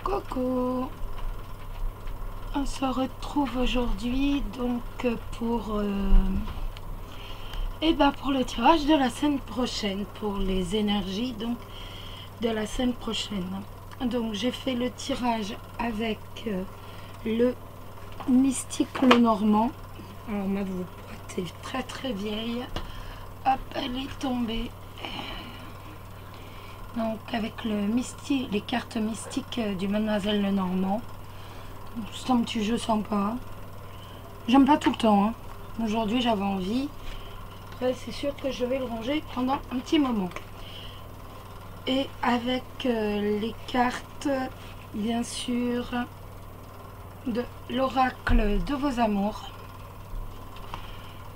Coucou, on se retrouve aujourd'hui donc pour pour le tirage de la semaine prochaine, pour les énergies donc de la semaine prochaine. Donc j'ai fait le tirage avec le Mystique le Normand. Alors ma boîte est très vieille. Hop, elle est tombée. Donc avec le mystique, les cartes mystiques du Mademoiselle le Normand. C'est un petit jeu sympa. J'aime pas tout le temps. Hein. Aujourd'hui j'avais envie. Après c'est sûr que je vais le ranger pendant un petit moment. Et avec les cartes, bien sûr, de l'oracle de vos amours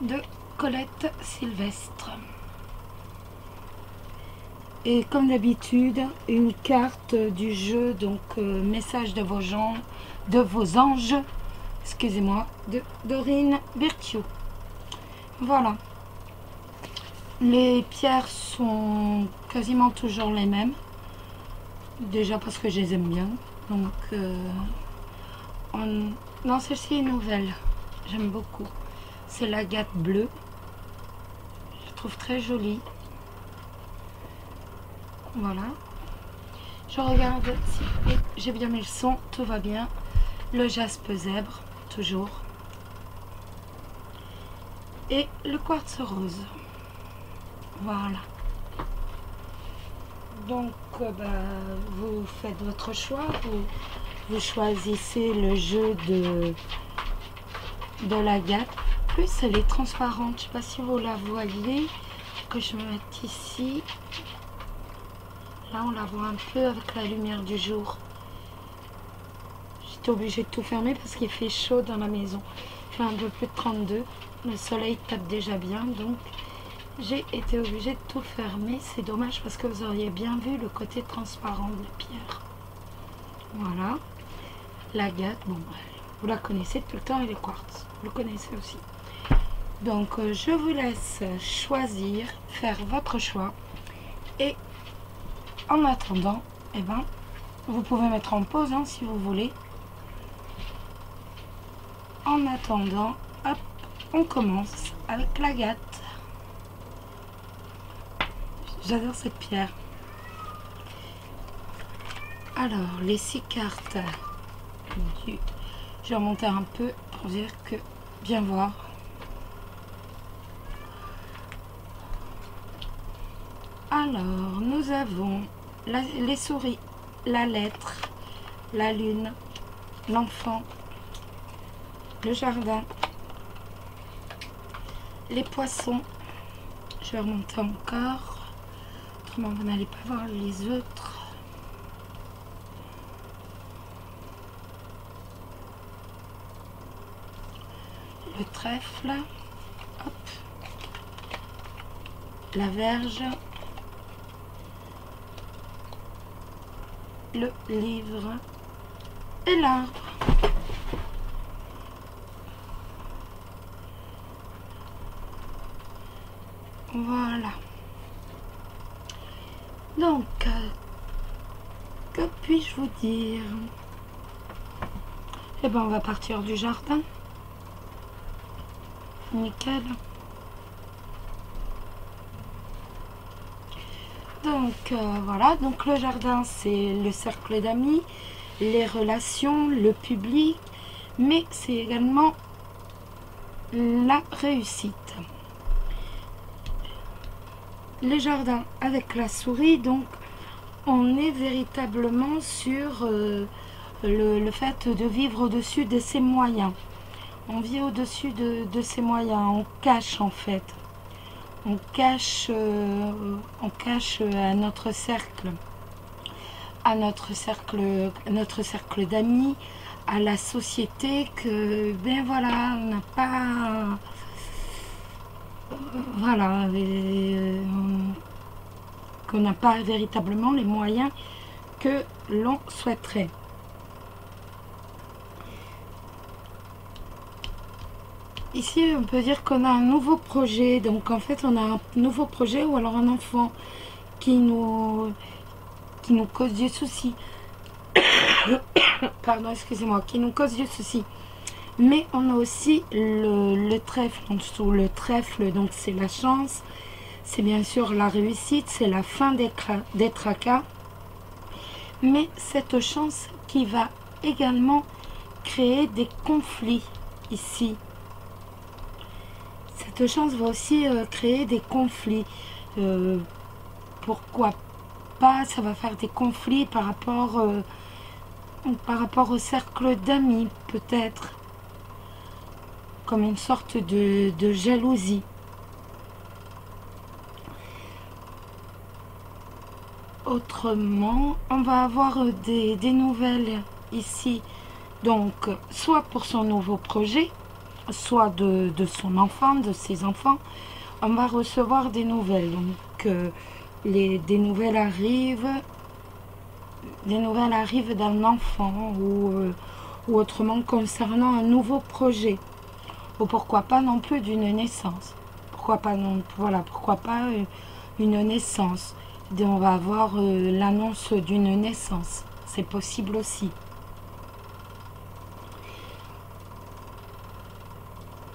de Colette Sylvestre. Et comme d'habitude, une carte du jeu, donc message de vos anges, excusez-moi, de Dorine Berthiaud. Voilà. Les pierres sont quasiment toujours les mêmes. Déjà parce que je les aime bien. Donc, non, celle-ci est nouvelle. J'aime beaucoup. C'est l'agate bleue. Je la trouve très jolie. Voilà. Je regarde si j'ai bien mis le son, tout va bien. Le jaspe zèbre, toujours. Et le quartz rose. Voilà. Donc, vous faites votre choix. Vous choisissez le jeu de l'agate. En plus, elle est transparente. Je ne sais pas si vous la voyez. Que je me mette ici. Là, on la voit un peu avec la lumière du jour. J'étais obligée de tout fermer parce qu'il fait chaud dans la maison. Il fait un peu plus de 32. Le soleil tape déjà bien, donc j'ai été obligée de tout fermer. C'est dommage parce que vous auriez bien vu le côté transparent de la pierre. Voilà. L'agate, bon, vous la connaissez tout le temps, et les quartz. Vous le connaissez aussi. Donc, je vous laisse choisir, faire votre choix. Et en attendant, vous pouvez mettre en pause hein, si vous voulez. En attendant, hop, on commence avec l'agate. J'adore cette pierre. Alors, les 6 cartes. Je vais remonter un peu pour dire que, bien voir. Alors, nous avons les souris, la lettre, la lune, l'enfant, le jardin, les poissons. Je vais remonter encore, autrement vous n'allez pas voir les autres. Le trèfle, hop, la verge, le livre et l'arbre. Voilà. Donc, que puis-je vous dire? Eh ben, on va partir du jardin. Nickel. Donc voilà, donc le jardin c'est le cercle d'amis, les relations, le public, mais c'est également la réussite. Les jardins avec la souris, donc on est véritablement sur le fait de vivre au-dessus de ses moyens. On vit au-dessus de ses moyens, on cache en fait. On cache à notre cercle d'amis, à la société que, ben voilà, on n'a pas, voilà, qu'on n'a pas véritablement les moyens que l'on souhaiterait. Ici, on peut dire qu'on a un nouveau projet. Donc, en fait, on a un nouveau projet ou alors un enfant qui nous cause des soucis. pardon, excusez-moi, qui nous cause du souci. Mais on a aussi le trèfle, en dessous le trèfle, donc c'est la chance, c'est bien sûr la réussite, c'est la fin des tracas. Mais cette chance qui va également créer des conflits ici. Cette chance va aussi créer des conflits. Pourquoi pas, ça va faire des conflits par rapport au cercle d'amis, peut-être. Comme une sorte de jalousie. Autrement, on va avoir des nouvelles ici. Donc, soit pour son nouveau projet, soit de son enfant, de ses enfants, on va recevoir des nouvelles. Donc, des nouvelles arrivent d'un enfant ou autrement concernant un nouveau projet. Ou pourquoi pas non plus d'une naissance. Pourquoi pas une naissance. Et on va avoir l'annonce d'une naissance. C'est possible aussi.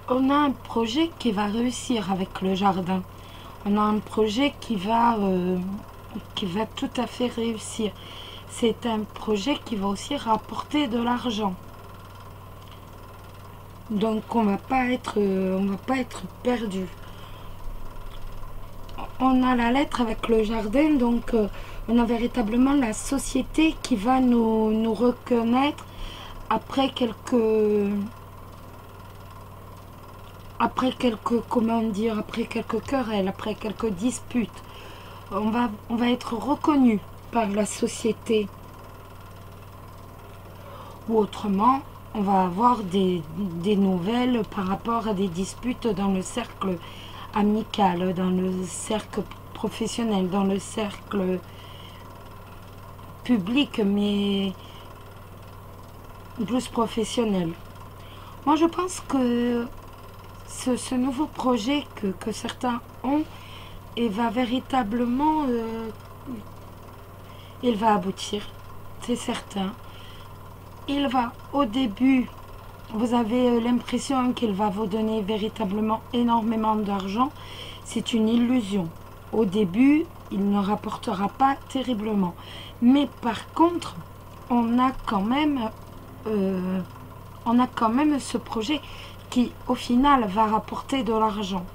On a un projet qui va réussir avec le jardin. On a un projet qui va tout à fait réussir. C'est un projet qui va aussi rapporter de l'argent. Donc on va pas être perdu. On a la lettre avec le jardin, donc on a véritablement la société qui va nous reconnaître après quelques querelles, après quelques disputes. On va être reconnu par la société. Ou autrement, on va avoir des nouvelles par rapport à des disputes dans le cercle amical, dans le cercle professionnel, dans le cercle public, mais plus professionnel. Moi, je pense que ce nouveau projet que certains ont, il va véritablement il va aboutir, c'est certain. Il va, au début, vous avez l'impression qu'il va vous donner véritablement énormément d'argent. C'est une illusion. Au début, il ne rapportera pas terriblement. Mais par contre, on a quand même ce projet qui, au final, va rapporter de l'argent.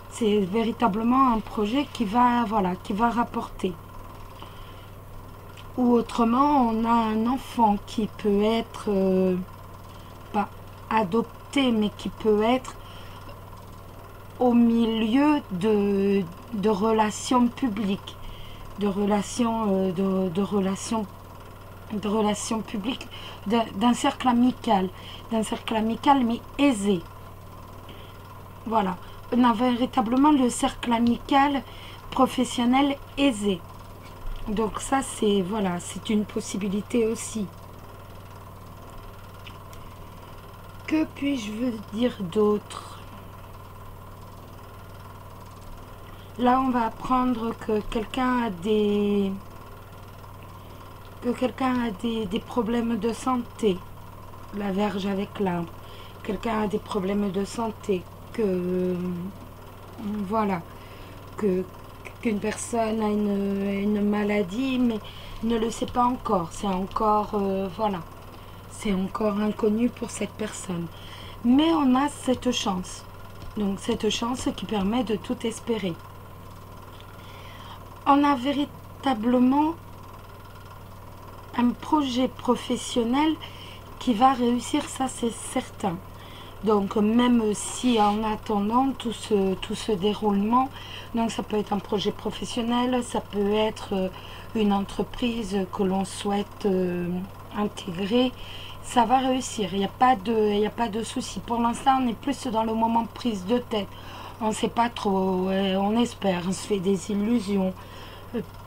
C'est véritablement un projet qui va rapporter. Ou autrement, on a un enfant qui peut être pas adopté, mais qui peut être au milieu de relations publiques, de relations publiques, d'un cercle amical mais aisé. Voilà, on a véritablement le cercle amical professionnel aisé. Donc ça, c'est une possibilité aussi. Que puis-je vous dire d'autre? Là, on va apprendre que quelqu'un a des problèmes de santé. La Vierge avec l'arbre. Quelqu'un a des problèmes de santé. Qu'une personne a une maladie, mais ne le sait pas encore. C'est encore, c'est encore inconnu pour cette personne. Mais on a cette chance. Donc cette chance qui permet de tout espérer. On a véritablement un projet professionnel qui va réussir, ça c'est certain. Donc même si en attendant tout ce déroulement, donc ça peut être un projet professionnel, ça peut être une entreprise que l'on souhaite intégrer, ça va réussir, il n'y a pas de souci. Pour l'instant, on est plus dans le moment de prise de tête, on ne sait pas trop, on espère, on se fait des illusions,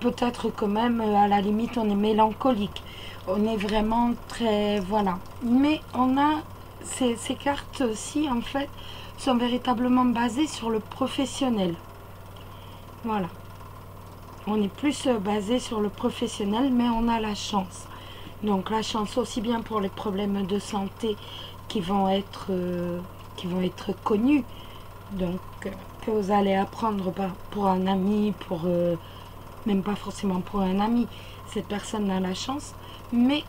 peut-être que même à la limite on est mélancolique, on est vraiment très, voilà. Mais on a ces cartes-ci, en fait, sont véritablement basées sur le professionnel. Voilà. On est plus basé sur le professionnel, mais on a la chance. Donc la chance aussi bien pour les problèmes de santé qui vont être connus, donc que vous allez apprendre pour un ami, même pas forcément pour un ami, cette personne a la chance, mais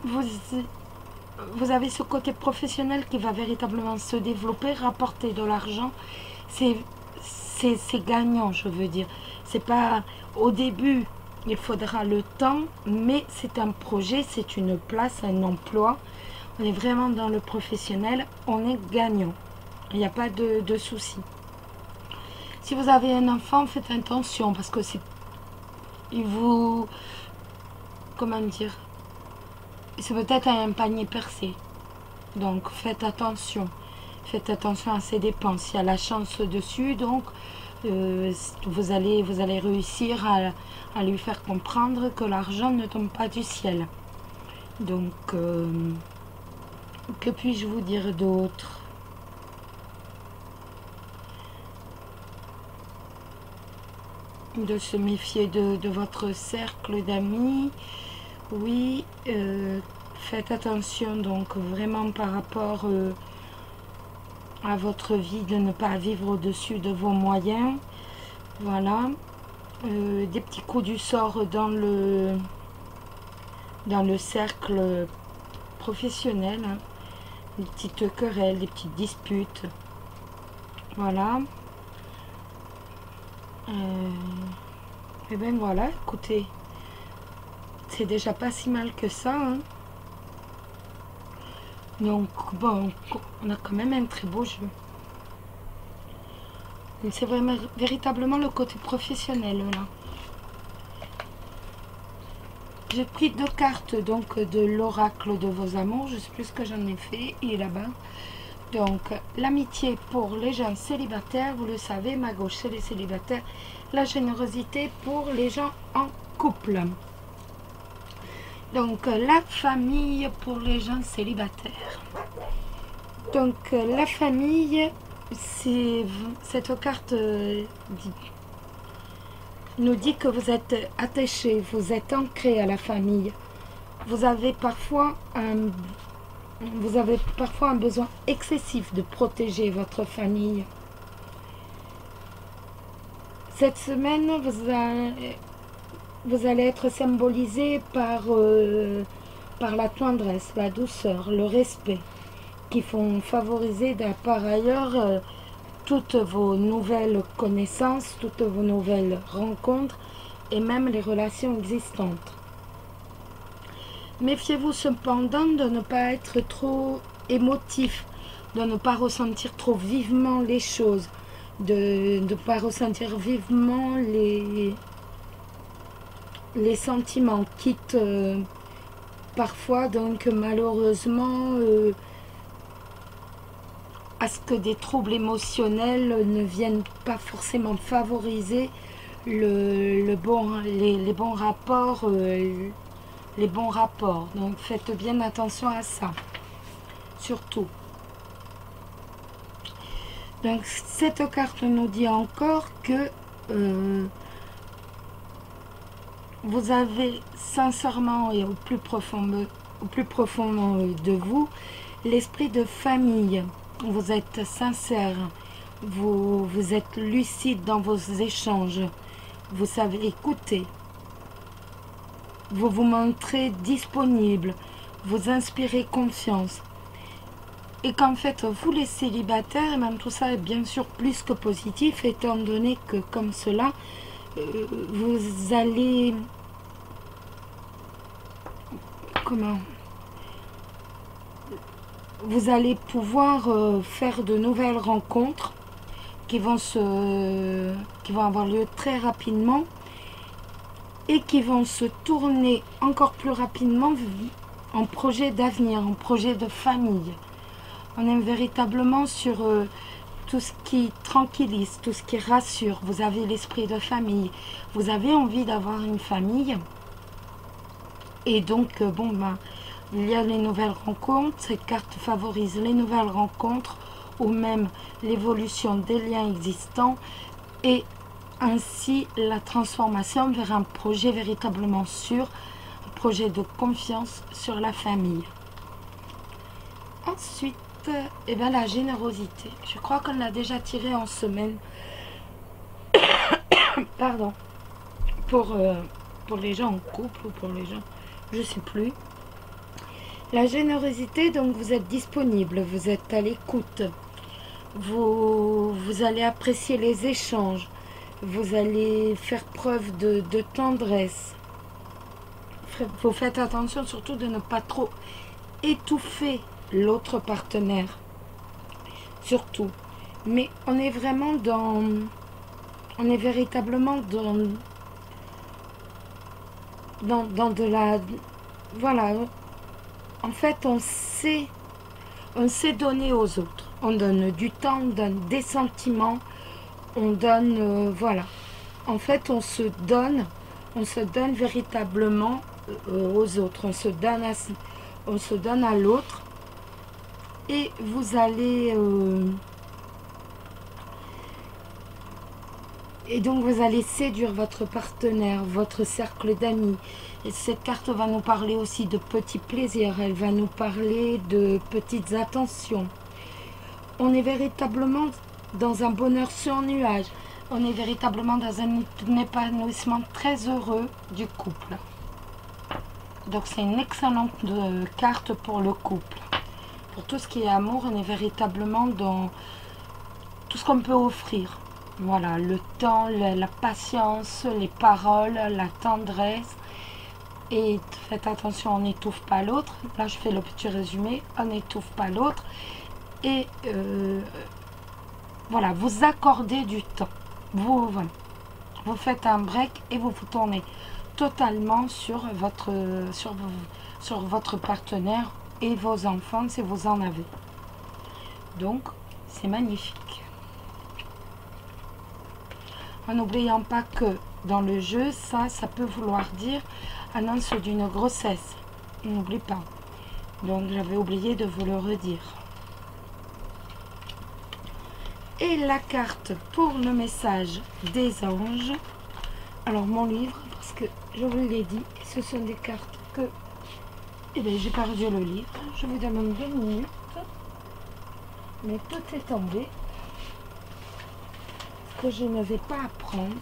vous avez ce côté professionnel qui va véritablement se développer, rapporter de l'argent. C'est gagnant, je veux dire. C'est pas au début, il faudra le temps, mais c'est un projet, c'est une place, un emploi. On est vraiment dans le professionnel, on est gagnant. Il n'y a pas de souci. Si vous avez un enfant, faites attention parce que comment dire, c'est peut-être un panier percé. Donc faites attention. Faites attention à ses dépenses. Il y a la chance dessus, donc vous allez réussir à lui faire comprendre que l'argent ne tombe pas du ciel. Donc, que puis-je vous dire d'autre? De se méfier de votre cercle d'amis. Oui, faites attention donc vraiment par rapport à votre vie, de ne pas vivre au-dessus de vos moyens. Voilà. Des petits coups du sort dans le cercle professionnel, hein. Des petites querelles, des petites disputes. Voilà. Et ben voilà, écoutez, c'est déjà pas si mal que ça, hein. Donc bon, on a quand même un très beau jeu. C'est vraiment véritablement le côté professionnel là. J'ai pris 2 cartes donc de l'oracle de vos amours. Je sais plus ce que j'en ai fait. Il est là-bas. Donc l'amitié pour les gens célibataires, vous le savez, ma gauche c'est les célibataires. La générosité pour les gens en couple. Donc la famille pour les gens célibataires. Donc la famille, c'est cette carte nous dit que vous êtes attaché, vous êtes ancré à la famille. Vous avez parfois un besoin excessif de protéger votre famille. Cette semaine, vous allez être symbolisé par la tendresse, la douceur, le respect, qui vont favoriser par ailleurs toutes vos nouvelles connaissances, toutes vos nouvelles rencontres et même les relations existantes. Méfiez-vous cependant de ne pas être trop émotif, de ne pas ressentir trop vivement les choses, de ne pas ressentir vivement les sentiments, quitte parfois donc malheureusement à ce que des troubles émotionnels ne viennent pas forcément favoriser les bons rapports. Les bons rapports. Donc faites bien attention à ça. Surtout. Donc cette carte nous dit encore que vous avez sincèrement et au plus profond de vous l'esprit de famille. Vous êtes sincère. Vous êtes lucide dans vos échanges. Vous savez écouter. Vous vous montrez disponible, vous inspirez confiance. Et qu'en fait, vous les célibataires, même tout ça est bien sûr plus que positif, étant donné que comme cela, vous allez... Vous allez pouvoir faire de nouvelles rencontres qui vont avoir lieu très rapidement. Et qui vont se tourner encore plus rapidement en projet d'avenir, en projet de famille. On est véritablement sur tout ce qui tranquillise, tout ce qui rassure. Vous avez l'esprit de famille. Vous avez envie d'avoir une famille. Et donc, il y a les nouvelles rencontres. Cette carte favorise les nouvelles rencontres ou même l'évolution des liens existants et ainsi la transformation vers un projet véritablement sûr, un projet de confiance sur la famille. Ensuite, eh ben, la générosité. Je crois qu'on l'a déjà tiré en semaine. Pardon. Pour les gens en couple ou pour les gens, je sais plus. La générosité, donc vous êtes disponible, vous êtes à l'écoute. Vous allez apprécier les échanges. Vous allez faire preuve de tendresse. Vous faites attention surtout de ne pas trop étouffer l'autre partenaire. Surtout. Mais on est vraiment dans... On est véritablement dans de la... Voilà. En fait, on sait donner aux autres. On donne du temps, on donne des sentiments, on donne... voilà. En fait, on se donne véritablement aux autres. On se donne à l'autre. Et vous allez... et donc vous allez séduire votre partenaire, votre cercle d'amis. Et cette carte va nous parler aussi de petits plaisirs. Elle va nous parler de petites attentions. On est véritablement dans un bonheur sur nuage. On est véritablement dans un épanouissement très heureux du couple. Donc c'est une excellente carte pour le couple. Pour tout ce qui est amour, on est véritablement dans tout ce qu'on peut offrir. Voilà, le temps, la patience, les paroles, la tendresse. Et faites attention, on n'étouffe pas l'autre. Là, je fais le petit résumé. On n'étouffe pas l'autre. Et voilà, vous accordez du temps. Vous faites un break et vous vous tournez totalement sur votre partenaire et vos enfants si vous en avez. Donc, c'est magnifique. En n'oubliant pas que dans le jeu, ça peut vouloir dire annonce d'une grossesse. N'oublie pas. Donc, j'avais oublié de vous le redire. Et la carte pour le message des anges. Alors, mon livre, parce que je vous l'ai dit, ce sont des cartes que... Eh bien, j'ai perdu le livre. Je vous demande 2 minutes. Mais tout est tombé. Que je ne vais pas apprendre.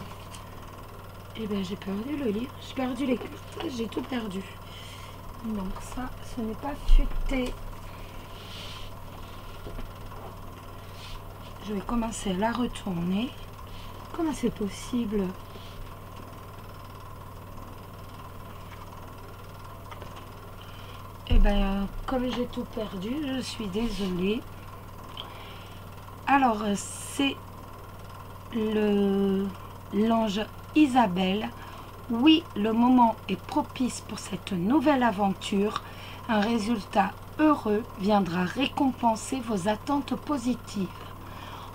Et bien j'ai perdu le livre, j'ai perdu les cartes, j'ai tout perdu. Donc ça, ce n'est pas futé. Je vais commencer à la retourner. Comment c'est possible? Et bien comme j'ai tout perdu, je suis désolée. Alors c'est l'ange Isabelle. Oui, le moment est propice pour cette nouvelle aventure. Un résultat heureux viendra récompenser vos attentes positives.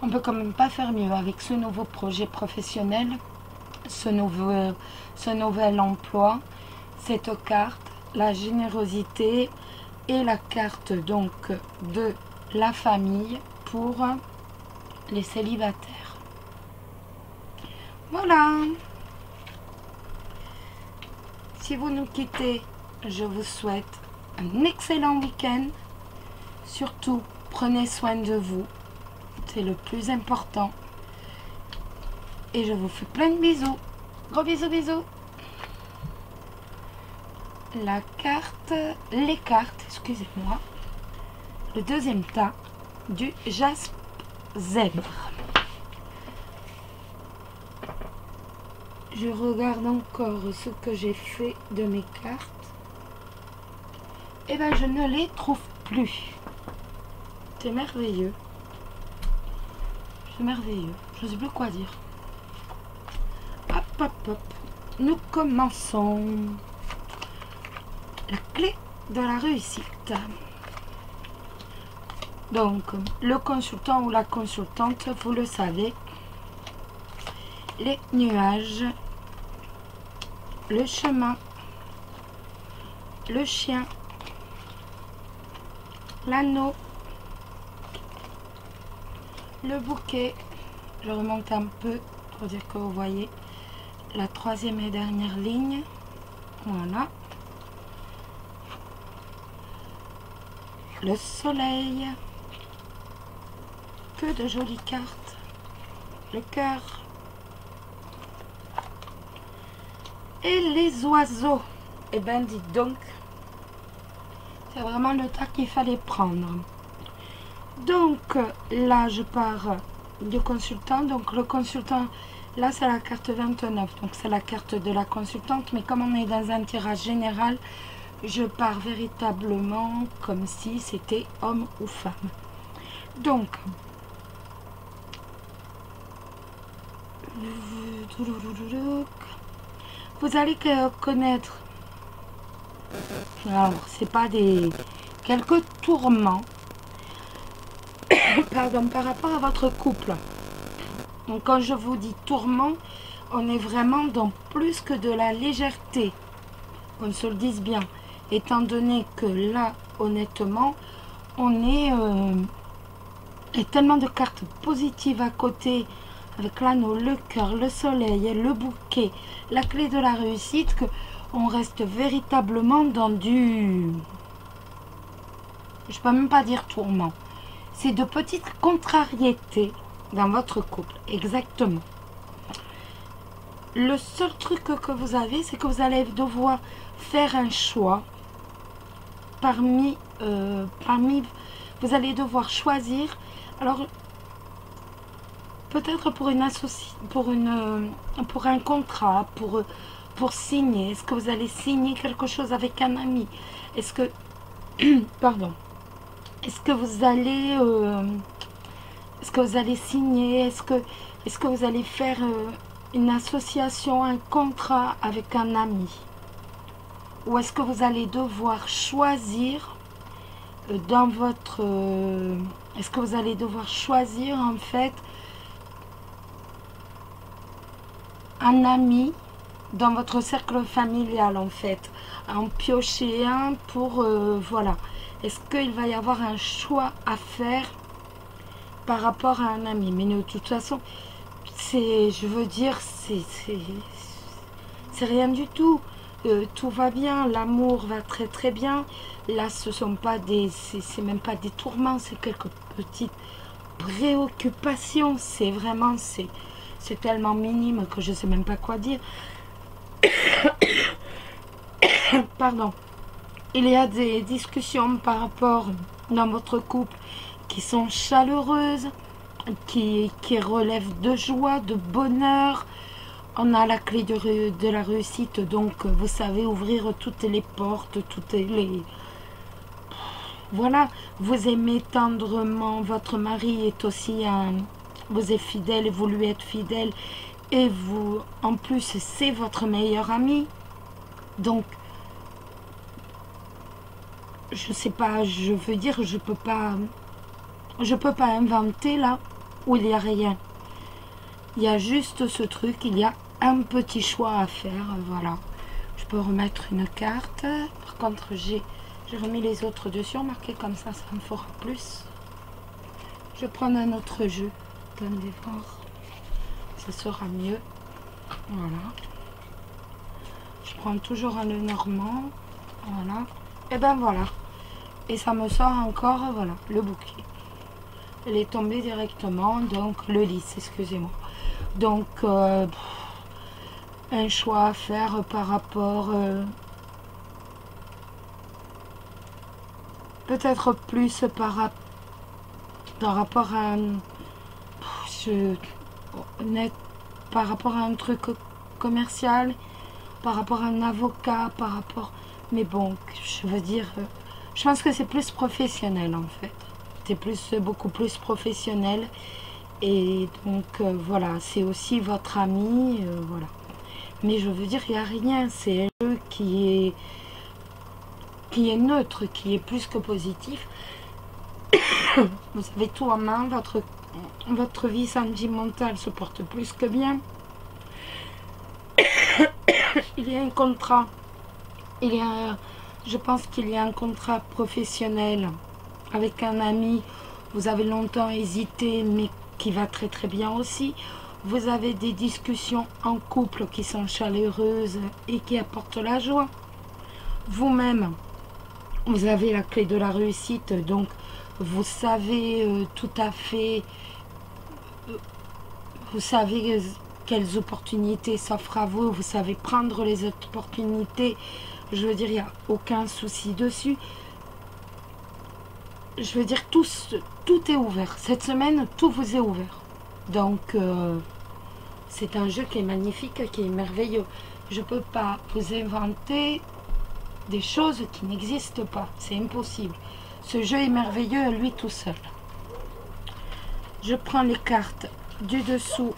On peut quand même pas faire mieux avec ce nouveau projet professionnel, ce nouvel emploi, cette carte, la générosité et la carte donc de la famille pour les célibataires. Voilà. Si vous nous quittez, je vous souhaite un excellent week-end. Surtout, prenez soin de vous. C'est le plus important. Et je vous fais plein de bisous. Gros bisous, bisous. Les cartes, excusez-moi. Le deuxième tas du jaspe zèbre. Je regarde encore ce que j'ai fait de mes cartes. Et bien, je ne les trouve plus. C'est merveilleux. C'est merveilleux. Je ne sais plus quoi dire. Hop, hop, hop. Nous commençons. La clé de la réussite. Donc, le consultant ou la consultante, vous le savez, les nuages, le chemin, le chien, l'anneau, le bouquet. Je remonte un peu pour dire que vous voyez la troisième et dernière ligne. Voilà. le soleil, que de jolies cartes, le cœur et les oiseaux. Et ben dites donc, c'est vraiment le tas qu'il fallait prendre. Donc là je pars du consultant, donc le consultant, là c'est la carte 29, donc c'est la carte de la consultante, mais comme on est dans un tirage général, je pars véritablement comme si c'était homme ou femme. Donc, vous allez connaître, alors c'est pas des quelques tourments, pardon, par rapport à votre couple. Donc quand je vous dis tourment, on est vraiment dans plus que de la légèreté, qu'on se le dise bien, étant donné que là, honnêtement, on est et tellement de cartes positives à côté, avec l'anneau, le cœur, le soleil, le bouquet, la clé de la réussite, que on reste véritablement dans du, je peux même pas dire tourment, c'est de petites contrariétés dans votre couple, exactement. Le seul truc que vous avez, c'est que vous allez devoir faire un choix parmi, vous allez devoir choisir. Alors, peut-être pour une pour un contrat, pour signer. Est-ce que vous allez signer quelque chose avec un ami? Est-ce que, pardon, est-ce que vous allez signer? Est-ce que vous allez faire une association, un contrat avec un ami? Ou est-ce que vous allez devoir choisir dans votre... est-ce que vous allez devoir choisir en fait un ami dans votre cercle familial en fait? En piocher un pour... voilà. Est-ce qu'il va y avoir un choix à faire par rapport à un ami? Mais de toute façon, c'est... je veux dire, c'est rien du tout. Tout va bien, l'amour va très très bien. Là, ce sont pas des, c'est même pas des tourments, c'est quelques petites préoccupations. C'est vraiment, c'est tellement minime que je sais même pas quoi dire. Pardon. Il y a des discussions par rapport dans votre couple qui sont chaleureuses, qui relèvent de joie, de bonheur. On a la clé de la réussite, donc vous savez ouvrir toutes les portes, toutes les... Voilà, vous aimez tendrement, votre mari est aussi un... Vous êtes fidèle, vous lui êtes fidèle, et vous, en plus, c'est votre meilleur ami. Donc, je sais pas, je veux dire, je peux pas inventer là où il n'y a rien. Il y a juste ce truc, il y a un petit choix à faire, voilà. Je peux remettre une carte. Par contre, j'ai remis les autres dessus, marqué comme ça me fera plus. Je vais prendre un autre jeu. Attendez voir. Ça sera mieux. Voilà. Je prends toujours un Lenormand. Voilà. Et ben voilà. Et ça me sort encore, voilà, le bouquet. Elle est tombée directement, donc le lys, excusez-moi. Donc, un choix à faire par rapport... peut-être plus par rapport à un... par rapport à un truc commercial, par rapport à un avocat, par rapport... Mais bon, je veux dire... je pense que c'est plus professionnel en fait. C'est beaucoup plus professionnel. Et donc voilà, c'est aussi votre ami, voilà. Mais je veux dire, il n'y a rien, c'est un jeu qui est neutre, qui est plus que positif. Vous avez tout en main, votre vie sentimentale se porte plus que bien. Il y a un contrat, je pense qu'il y a un contrat professionnel avec un ami. Vous avez longtemps hésité, mais qui va très très bien aussi. Vous avez des discussions en couple qui sont chaleureuses et qui apportent la joie. Vous-même, vous avez la clé de la réussite, donc vous savez tout à fait, vous savez quelles opportunités s'offrent à vous, vous savez prendre les opportunités, je veux dire, il n'y a aucun souci dessus. Je veux dire, tout est ouvert. Cette semaine, tout vous est ouvert. Donc, c'est un jeu qui est magnifique, qui est merveilleux. Je ne peux pas vous inventer des choses qui n'existent pas. C'est impossible. Ce jeu est merveilleux à lui tout seul. Je prends les cartes du dessous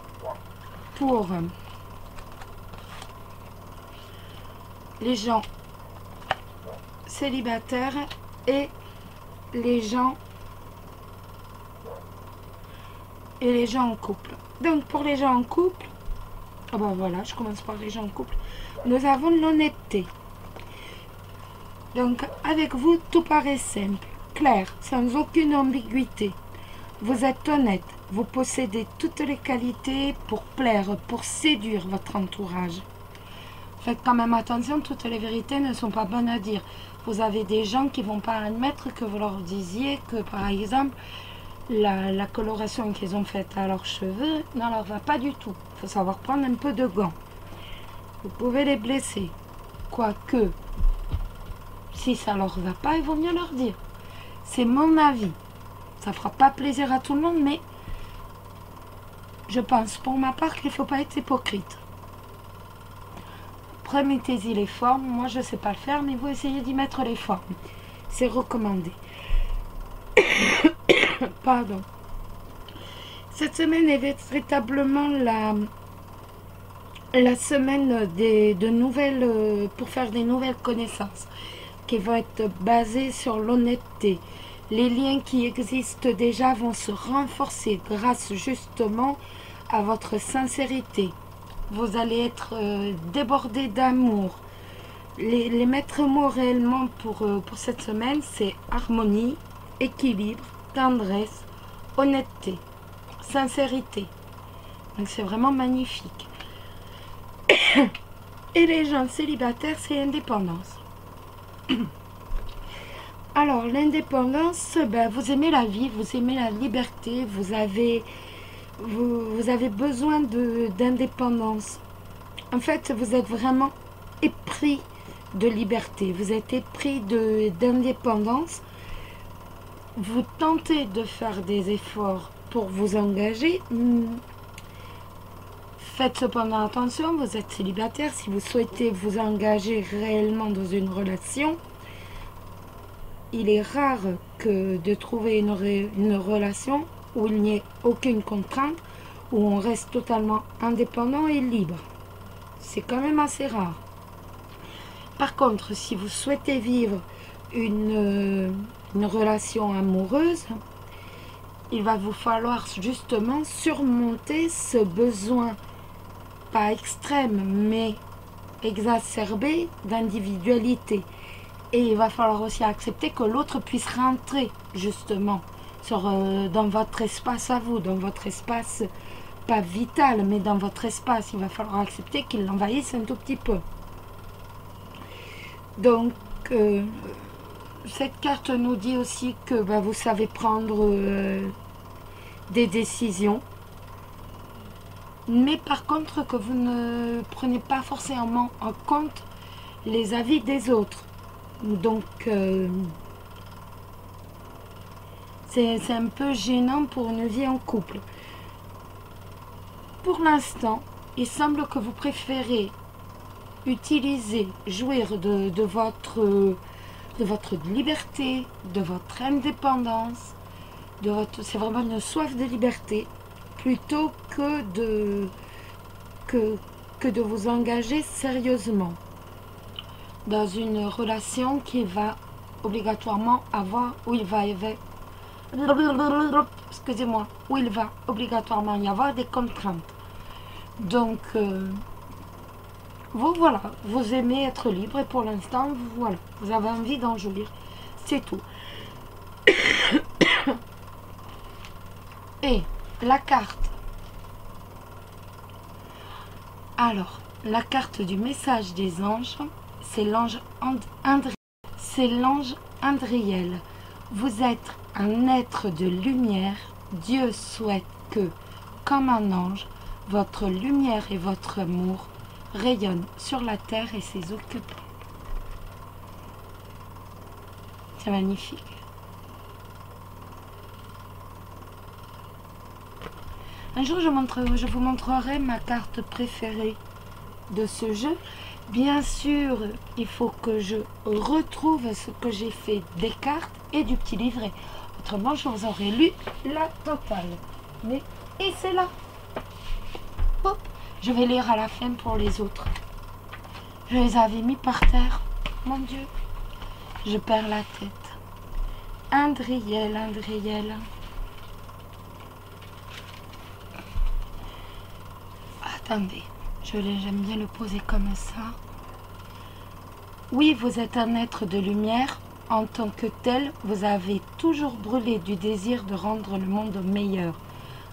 pour les gens célibataires et les gens en couple. Donc pour les gens en couple, ah ben voilà, je commence par les gens en couple. Nous avons l'honnêteté. Donc avec vous, tout paraît simple, clair, sans aucune ambiguïté. Vous êtes honnête, vous possédez toutes les qualités pour plaire, pour séduire votre entourage. Faites quand même attention, toutes les vérités ne sont pas bonnes à dire. Vous avez des gens qui ne vont pas admettre que vous leur disiez que, par exemple, la coloration qu'ils ont faite à leurs cheveux ne leur va pas du tout. Il faut savoir prendre un peu de gants. Vous pouvez les blesser. Quoique, si ça ne leur va pas, il vaut mieux leur dire. C'est mon avis. Ça ne fera pas plaisir à tout le monde, mais je pense pour ma part qu'il ne faut pas être hypocrite. Remettez-y les formes. Moi, je ne sais pas le faire, mais vous essayez d'y mettre les formes. C'est recommandé. Pardon. Cette semaine est véritablement la semaine de nouvelles, pour faire des nouvelles connaissances, qui vont être basées sur l'honnêteté. Les liens qui existent déjà vont se renforcer grâce justement à votre sincérité. Vous allez être débordé d'amour. Les maîtres mots réellement pour cette semaine, c'est harmonie, équilibre, tendresse, honnêteté, sincérité. Donc c'est vraiment magnifique. Et les gens célibataires, c'est indépendance. Alors l'indépendance, ben, vous aimez la vie, vous aimez la liberté, vous avez besoin d'indépendance. En fait, vous êtes vraiment épris de liberté, vous êtes épris d'indépendance. Vous tentez de faire des efforts pour vous engager. Faites cependant attention, vous êtes célibataire. Si vous souhaitez vous engager réellement dans une relation, il est rare que de trouver une relation où il n'y ait aucune contrainte, où on reste totalement indépendant et libre. C'est quand même assez rare. Par contre, si vous souhaitez vivre une relation amoureuse, il va vous falloir justement surmonter ce besoin, pas extrême, mais exacerbé d'individualité. Et il va falloir aussi accepter que l'autre puisse rentrer justement dans votre espace à vous, dans votre espace, pas vital, mais dans votre espace. Il va falloir accepter qu'il l'envahisse un tout petit peu. Donc, cette carte nous dit aussi que vous savez prendre des décisions, mais par contre que vous ne prenez pas forcément en compte les avis des autres. Donc, c'est un peu gênant pour une vie en couple. Pour l'instant, il semble que vous préférez jouir de votre liberté, de votre indépendance, c'est vraiment une soif de liberté, plutôt que de vous engager sérieusement dans une relation qui va obligatoirement avoir, où il va obligatoirement y avoir des contraintes. Donc, vous aimez être libre et pour l'instant, vous avez envie d'en jouir. C'est tout. Et la carte. Alors, la carte du message des anges, c'est l'ange André. c'est l'ange Andriel. Vous êtes un être de lumière. Dieu souhaite que, comme un ange, votre lumière et votre amour rayonnent sur la terre et ses occupants. C'est magnifique. Un jour, je vous montrerai ma carte préférée de ce jeu. Bien sûr, il faut que je retrouve ce que j'ai fait des cartes et du petit livret. Autrement, je vous aurais lu la totale. Mais, et c'est là. Hop, je vais lire à la fin pour les autres. Je les avais mis par terre. Mon Dieu, je perds la tête. Andriel, Andriel. Attendez, j'aime bien le poser comme ça. Oui, vous êtes un être de lumière. En tant que tel, vous avez toujours brûlé du désir de rendre le monde meilleur.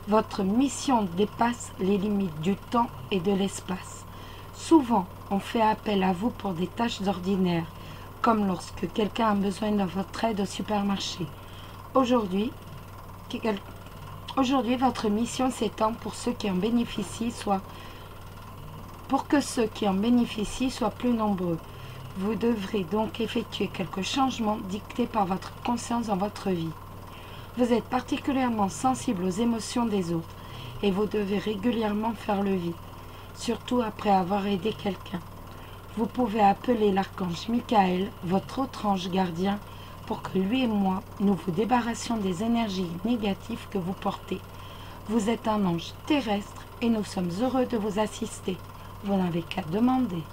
Votre mission dépasse les limites du temps et de l'espace. Souvent, on fait appel à vous pour des tâches ordinaires, comme lorsque quelqu'un a besoin de votre aide au supermarché. Aujourd'hui, votre mission s'étend pour que ceux qui en bénéficient soient plus nombreux. Vous devrez donc effectuer quelques changements dictés par votre conscience dans votre vie. Vous êtes particulièrement sensible aux émotions des autres et vous devez régulièrement faire le vide, surtout après avoir aidé quelqu'un. Vous pouvez appeler l'archange Michael, votre autre ange gardien, pour que lui et moi, nous vous débarrassions des énergies négatives que vous portez. Vous êtes un ange terrestre et nous sommes heureux de vous assister. Vous n'avez qu'à demander.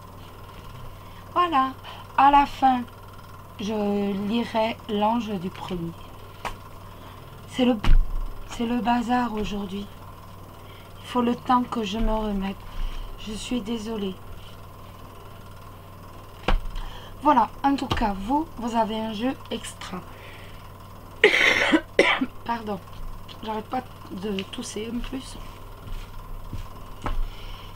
Voilà, à la fin, je lirai l'ange du premier. C'est le bazar aujourd'hui. Il faut le temps que je me remette. Je suis désolée. Voilà, en tout cas, vous avez un jeu extra. Pardon, j'arrête pas de tousser en plus.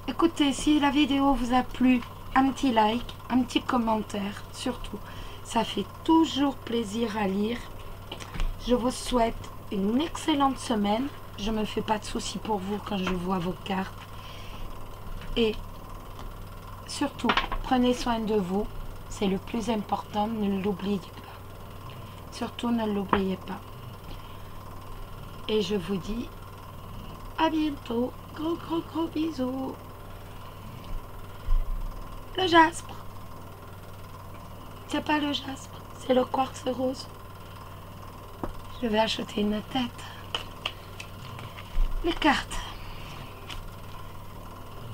Écoutez, si la vidéo vous a plu, un petit like, un petit commentaire, surtout. Ça fait toujours plaisir à lire. Je vous souhaite une excellente semaine. Je ne me fais pas de soucis pour vous quand je vois vos cartes. Et surtout, prenez soin de vous. C'est le plus important, ne l'oubliez pas. Surtout, ne l'oubliez pas. Et je vous dis à bientôt. Gros, gros, gros bisous. Le jaspe. C'est pas le jaspe, c'est le quartz rose. Je vais acheter une tête. Les cartes.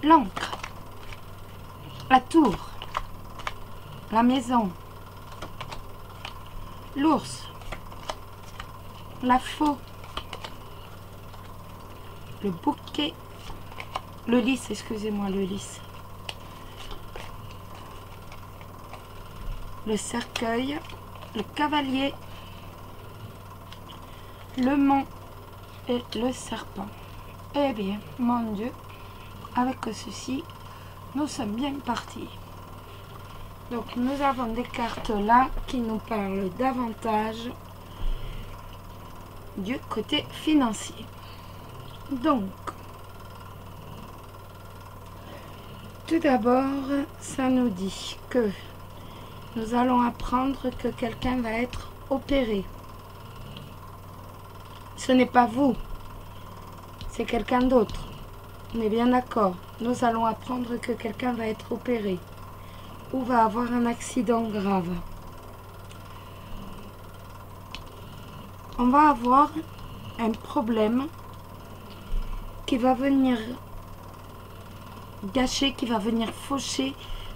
L'encre. La tour. La maison. L'ours. La faux. Le bouquet. Le lys, excusez-moi, le lys. Le cercueil, le cavalier, le mont et le serpent. Eh bien, mon Dieu, avec ceci, nous sommes bien partis. Donc, nous avons des cartes là qui nous parlent davantage du côté financier. Donc, tout d'abord, ça nous dit que nous allons apprendre que quelqu'un va être opéré. Ce n'est pas vous, c'est quelqu'un d'autre. On est bien d'accord. Nous allons apprendre que quelqu'un va être opéré ou va avoir un accident grave. On va avoir un problème qui va venir gâcher, qui va venir faucher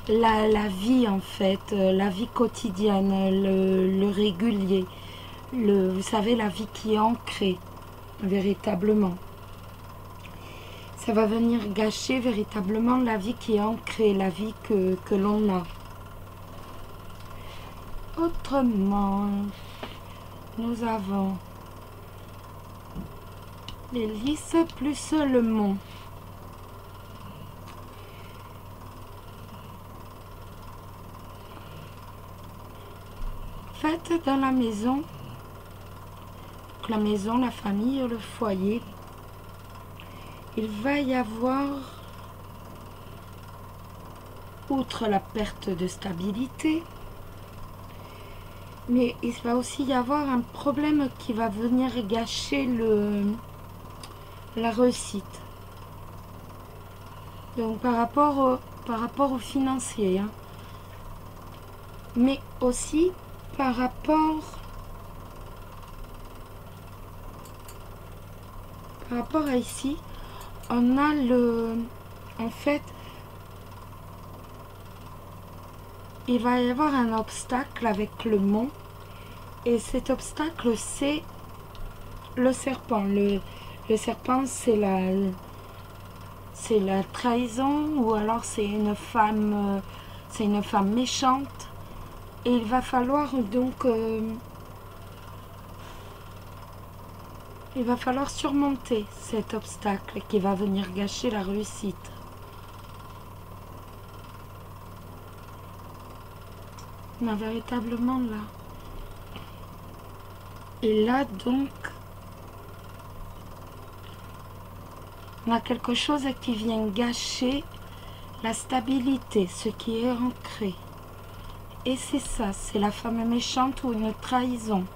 la vie en fait, la vie quotidienne, le régulier, vous savez, la vie qui est ancrée véritablement. Ça va venir gâcher véritablement la vie qui est ancrée, la vie que l'on a. Autrement, nous avons les lys plus le mont. En fait, dans la maison, la famille, le foyer, il va y avoir, outre la perte de stabilité, mais il va aussi y avoir un problème qui va venir gâcher la réussite. Donc par rapport au financier, hein. Mais aussi par rapport à ici, on a en fait, il va y avoir un obstacle avec le mont, et cet obstacle c'est le serpent. Le serpent c'est la trahison, ou alors c'est une femme méchante, et il va falloir donc il va falloir surmonter cet obstacle qui va venir gâcher la réussite. On a véritablement là. Et là donc, on a quelque chose qui vient gâcher la stabilité, ce qui est ancré. Et c'est ça, c'est la femme méchante ou une trahison.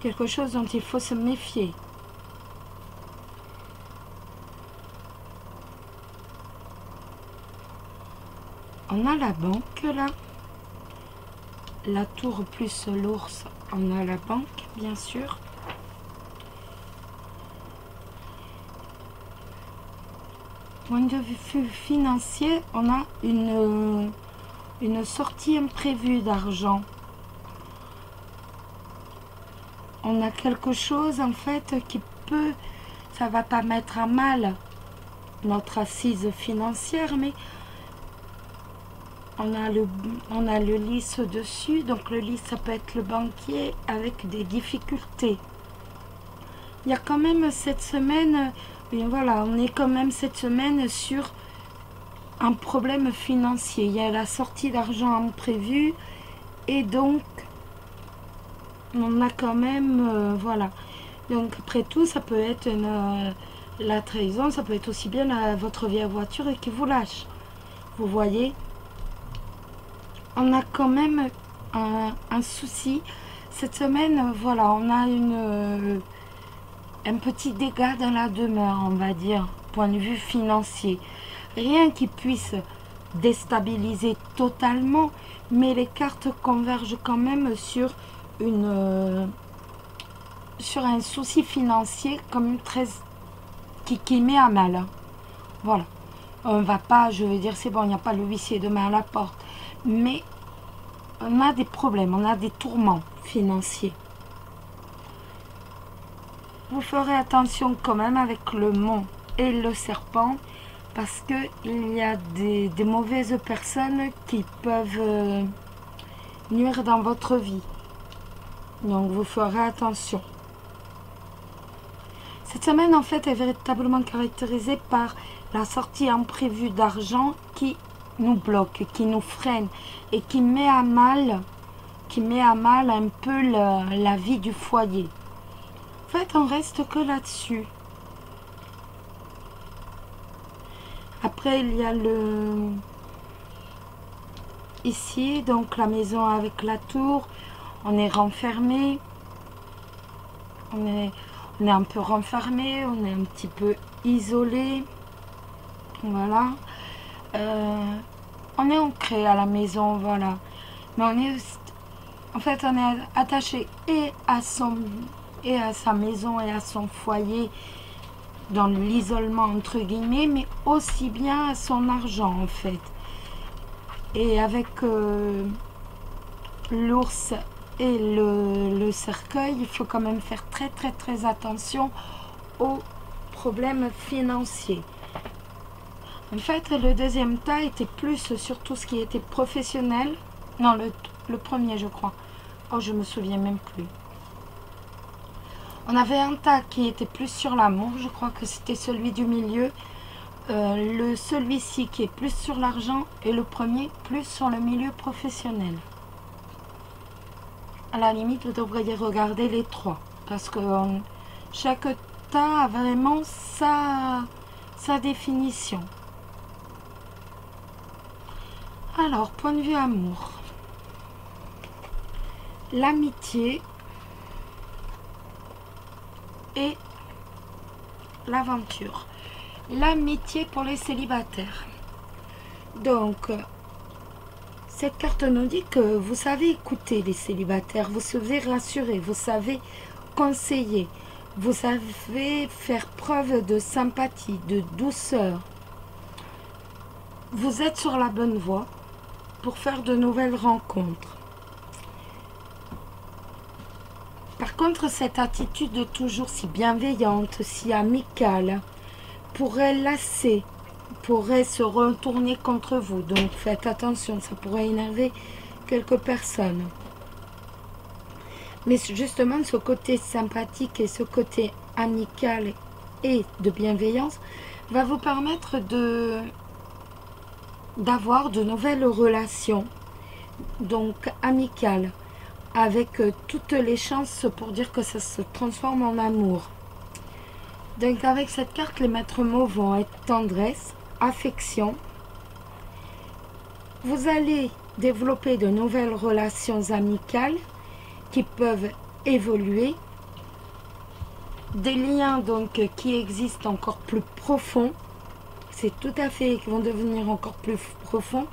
Quelque chose dont il faut se méfier. On a la banque là. La tour plus l'ours, on a la banque, bien sûr. Point de vue financier, on a une sortie imprévue d'argent. On a quelque chose en fait qui peut, ça va pas mettre à mal notre assise financière, mais on a le lys dessus, donc le lys ça peut être le banquier avec des difficultés. Il y a quand même cette semaine, voilà, on est quand même cette semaine sur un problème financier. Il y a la sortie d'argent imprévue, et donc on a quand même, voilà. Donc après tout, ça peut être la trahison, ça peut être aussi bien votre vieille voiture qui vous lâche. Vous voyez, on a quand même un souci. Cette semaine, voilà, on a un petit dégât dans la demeure, on va dire, point de vue financier. Rien qui puisse déstabiliser totalement, mais les cartes convergent quand même sur un souci financier comme très qui met à mal. Voilà. On va pas, je veux dire, c'est bon, il n'y a pas le huissier demain à la porte, mais on a des problèmes, on a des tourments financiers. Vous ferez attention quand même avec le mont et le serpent, parce que il y a des mauvaises personnes qui peuvent nuire dans votre vie. Donc vous ferez attention. Cette semaine en fait est véritablement caractérisée par la sortie imprévue d'argent qui nous bloque, qui nous freine et qui met à mal un peu la vie du foyer. En fait, on reste que là-dessus. Après, il y a ici, donc la maison avec la tour. On est renfermé. On est un peu renfermé. On est un petit peu isolé. Voilà. On est ancré à la maison, voilà. Mais on est, en fait, on est attaché et à sa maison et à son foyer, dans l'isolement entre guillemets, mais aussi bien à son argent en fait. Et avec l'ours et le cercueil, il faut quand même faire très attention aux problèmes financiers. En fait, le deuxième tas était plus sur tout ce qui était professionnel. Non, le premier, je crois. Oh, je me souviens même plus. On avait un tas qui était plus sur l'amour, je crois que c'était celui du milieu. Celui-ci qui est plus sur l'argent, et le premier plus sur le milieu professionnel. à la limite, vous devriez regarder les trois. Parce que chaque tas a vraiment sa définition. Alors, point de vue amour. L'amitié et l'aventure. L'amitié pour les célibataires. Donc, cette carte nous dit que vous savez écouter les célibataires, vous savez rassurer, vous savez conseiller, vous savez faire preuve de sympathie, de douceur. Vous êtes sur la bonne voie pour faire de nouvelles rencontres. Par contre, cette attitude toujours si bienveillante, si amicale, pourrait lasser, pourrait se retourner contre vous. Donc faites attention, ça pourrait énerver quelques personnes. Mais justement, ce côté sympathique et ce côté amical et de bienveillance va vous permettre d'avoir de nouvelles relations, donc amicales, avec toutes les chances pour dire que ça se transforme en amour. Donc avec cette carte, les maîtres mots vont être tendresse, affection. Vous allez développer de nouvelles relations amicales qui peuvent évoluer, des liens donc qui existent encore plus profonds. C'est tout à fait qui vont devenir encore plus profonds.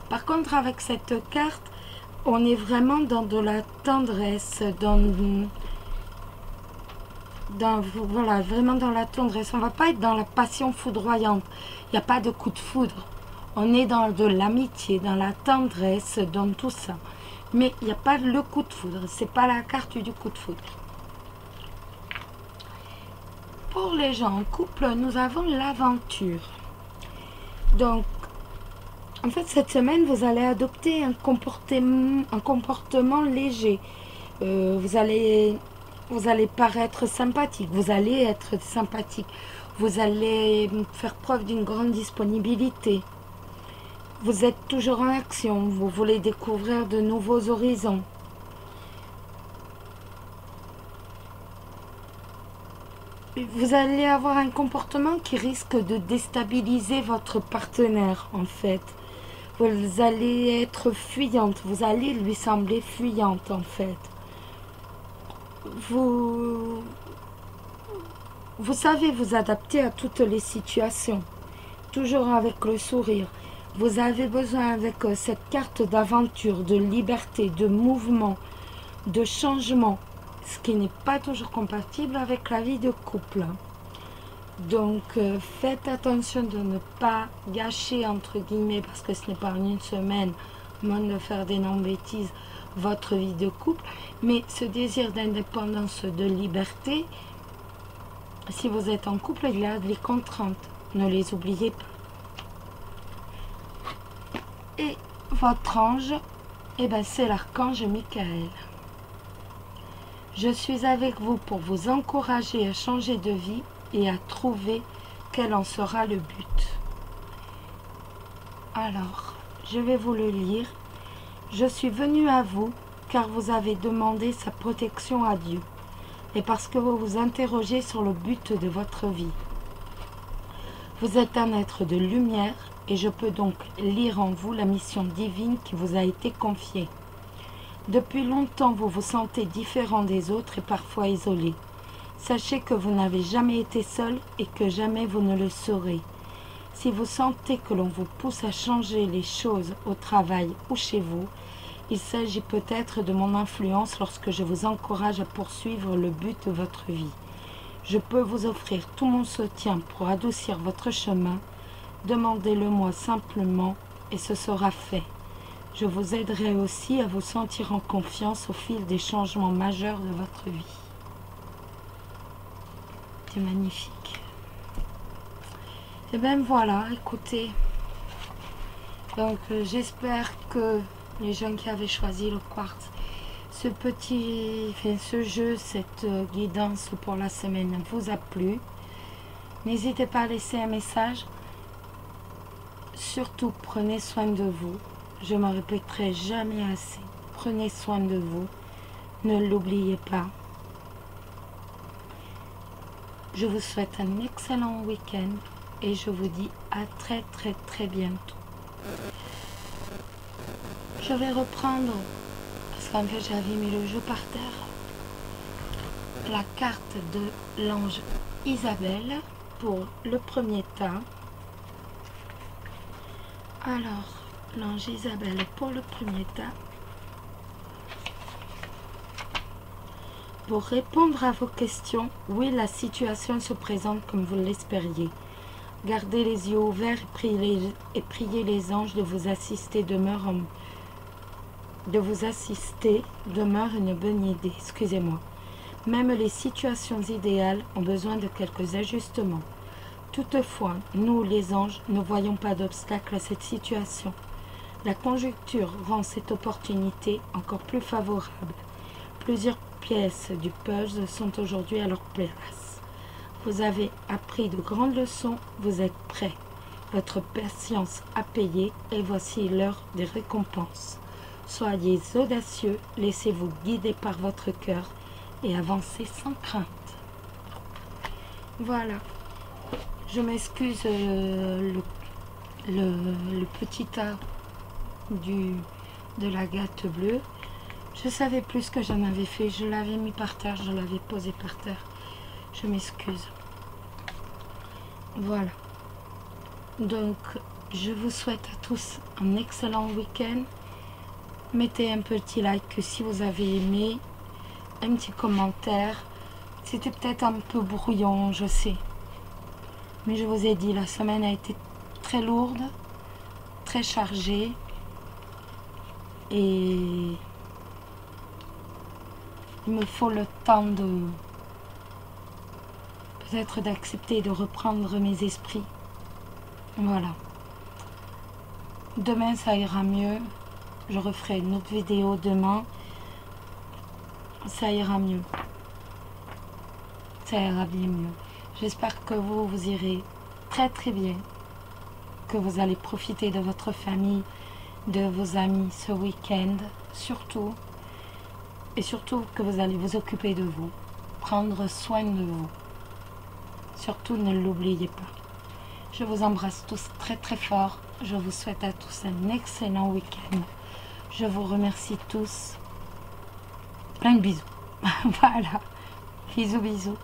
Par contre, avec cette carte, on est vraiment dans de la tendresse, voilà, vraiment dans la tendresse. On ne va pas être dans la passion foudroyante. Il n'y a pas de coup de foudre. On est dans de l'amitié, dans la tendresse, dans tout ça. Mais il n'y a pas le coup de foudre. C'est pas la carte du coup de foudre. Pour les gens en couple, nous avons l'aventure. Donc, en fait, cette semaine, vous allez adopter un comportement léger. Vous allez paraître sympathique. Vous allez être sympathique. Vous allez faire preuve d'une grande disponibilité. Vous êtes toujours en action. Vous voulez découvrir de nouveaux horizons. Vous allez avoir un comportement qui risque de déstabiliser votre partenaire, en fait. Vous allez être fuyante, vous allez lui sembler fuyante, en fait. Vous savez vous adapter à toutes les situations, toujours avec le sourire. Vous avez besoin, avec cette carte d'aventure, de liberté, de mouvement, de changement, ce qui n'est pas toujours compatible avec la vie de couple. Donc faites attention de ne pas gâcher, entre guillemets, parce que ce n'est pas en une semaine, moins de faire d'énormes bêtises, votre vie de couple. Mais ce désir d'indépendance, de liberté, si vous êtes en couple, il y a des contraintes. Ne les oubliez pas. Et votre ange, eh ben, c'est l'archange Michael. Je suis avec vous pour vous encourager à changer de vie et à trouver quel en sera le but. Alors, je vais vous le lire. Je suis venu à vous car vous avez demandé sa protection à Dieu et parce que vous vous interrogez sur le but de votre vie. Vous êtes un être de lumière et je peux donc lire en vous la mission divine qui vous a été confiée. Depuis longtemps, vous vous sentez différent des autres et parfois isolé. Sachez que vous n'avez jamais été seul et que jamais vous ne le serez. Si vous sentez que l'on vous pousse à changer les choses au travail ou chez vous, il s'agit peut-être de mon influence lorsque je vous encourage à poursuivre le but de votre vie. Je peux vous offrir tout mon soutien pour adoucir votre chemin. Demandez-le-moi simplement et ce sera fait. Je vous aiderai aussi à vous sentir en confiance au fil des changements majeurs de votre vie. C'est magnifique. Et bien voilà, écoutez. Donc j'espère que les gens qui avaient choisi le quartz, ce jeu, cette guidance pour la semaine vous a plu. N'hésitez pas à laisser un message. Surtout, prenez soin de vous. Je ne me répéterai jamais assez. Prenez soin de vous. ne l'oubliez pas. Je vous souhaite un excellent week-end et je vous dis à très bientôt. Je vais reprendre, parce qu'en fait j'avais mis le jeu par terre, la carte de l'ange Isabelle pour le premier tas. Alors, l'ange Isabelle pour le premier tas. Pour répondre à vos questions, oui, la situation se présente comme vous l'espériez. Gardez les yeux ouverts et priez les anges de vous assister demeure une bonne idée. Excusez-moi. Même les situations idéales ont besoin de quelques ajustements. Toutefois, nous, les anges, ne voyons pas d'obstacle à cette situation. La conjoncture rend cette opportunité encore plus favorable. Plusieurs pièces du puzzle sont aujourd'hui à leur place. Vous avez appris de grandes leçons, vous êtes prêts. Votre patience a payé et voici l'heure des récompenses. Soyez audacieux, laissez-vous guider par votre cœur et avancez sans crainte. Voilà. Je m'excuse le petit tas de la gâte bleue. Je savais plus ce que j'en avais fait. Je l'avais mis par terre, je l'avais posé par terre. Je m'excuse. Voilà. Donc, je vous souhaite à tous un excellent week-end. Mettez un petit like si vous avez aimé. Un petit commentaire. C'était peut-être un peu brouillon, je sais. Mais je vous ai dit, la semaine a été très lourde, très chargée. Et il me faut le temps de peut-être d'accepter de reprendre mes esprits. Voilà. Demain, ça ira mieux. Je referai une autre vidéo demain. Ça ira mieux. Ça ira bien mieux. J'espère que vous irez très bien. Que vous allez profiter de votre famille, de vos amis ce week-end. Surtout. Et surtout que vous allez vous occuper de vous. Prendre soin de vous. Surtout, ne l'oubliez pas. Je vous embrasse tous très fort. Je vous souhaite à tous un excellent week-end. Je vous remercie tous. Plein de bisous. Voilà. Bisous.